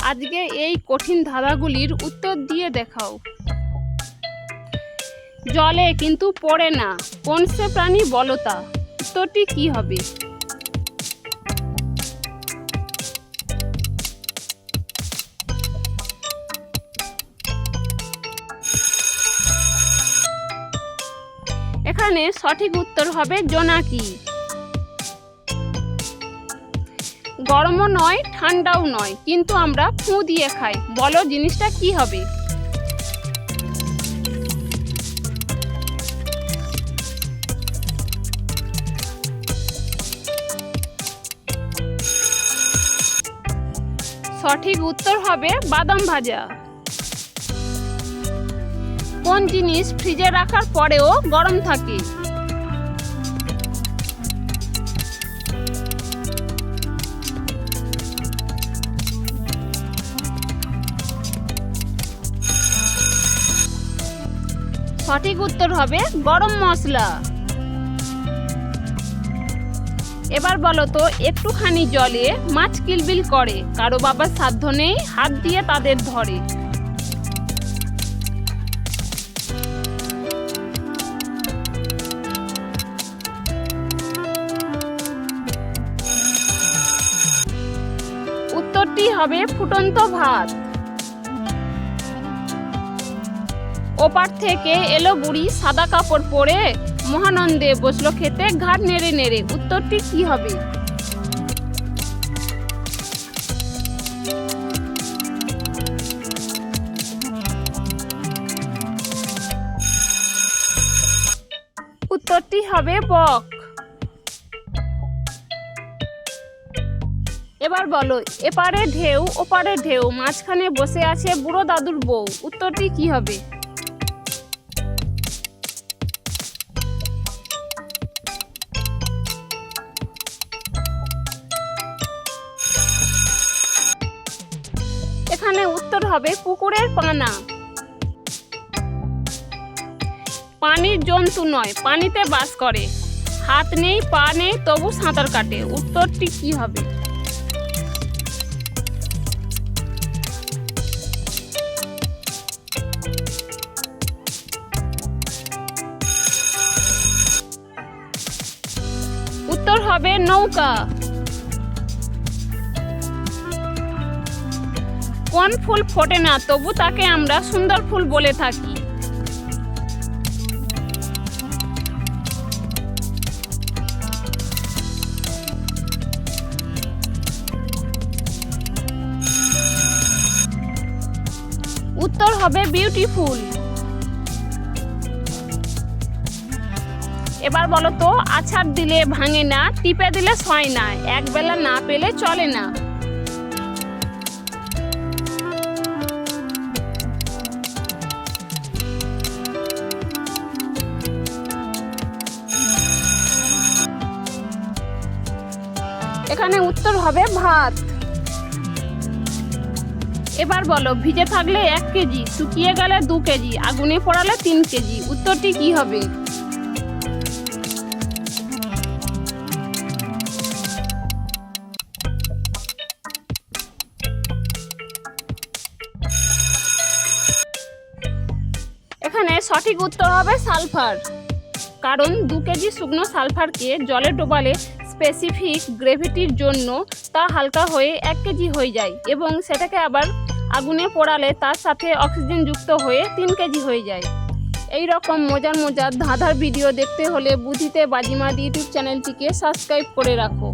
আজকে এই কঠিন ধাঁধাগুলির উত্তর দিয়ে দেখাও। জলে কিন্তু পড়ে না, কোন সে প্রাণী বলো তা? উত্তরটি কি হবে? এখানে সঠিক উত্তর হবে জোনাকি। গরমও নয় ঠান্ডাও নয়, কিন্তু আমরা ফু দিয়ে খাই, বলো জিনিসটা কি হবে? সঠিক উত্তর হবে বাদাম ভাজা। কোন জিনিস ফ্রিজে রাখার পরেও গরম থাকে? সঠিক উত্তর হবে গরম মশলা। এবার বলো তো, একটুখানি জলে মাছ কিলবিল করে, কারো বাবার সাধ্য নেই হাত দিয়ে তাদের ধরে। উত্তরটি হবে ফুটন্ত ভাত। ওপার থেকে এলো বুড়ি সাদা কাপড় পরে, মহানন্দে বসলো খেতে ঘাড় নেড়ে নেড়ে। উত্তরটি কি হবে? উত্তরটি হবে বক। এবার বলো, এপারে ঢেউ ওপারে ঢেউ, মাঝখানে বসে আছে বুড়ো দাদুর বউ। উত্তরটি কি হবে? এখানে উত্তর হবে পুকুরের পানা। পানির জন্তু নয়, পানিতে বাস করে, হাত নেই পা নেই তবু সাঁতার কাটে। উত্তরটি কি হবে? উত্তর হবে নৌকা। কোন ফুল ফোটে না তবু তাকে আমরা সুন্দর ফুল বলে থাকি? উত্তর হবে বিউটিফুল। এবার বলো তো, আছাড় দিলে ভাঙে না, টিপে দিলে সয় না, এক বেলা না পেলে চলে না। এখানে উত্তর হবে ভাত। এবার বলো, ভিজে থাকলে 1 কেজি, শুকিয়ে গেলে 2 কেজি, আগুনে পোড়ালে 3 কেজি। উত্তরটি কি হবে? এখানে সঠিক উত্তর হবে সালফার। কারণ 2 কেজি শুকনো সালফারকে জলে ডোবালে স্পেসিফিক গ্রেভিটির জন্য তা হালকা হয়ে 1 কেজি হয়ে যায়, এবং সেটাকে আবার আগুনে পোড়ালে তার সাথে অক্সিজেন যুক্ত হয়ে 3 কেজি হয়ে যায়। এই রকম মজার মজার ধাঁধার ভিডিও দেখতে হলে বুদ্ধিতে বাজিমাত ইউটিউব চ্যানেলটিকে সাবস্ক্রাইব করে রাখো।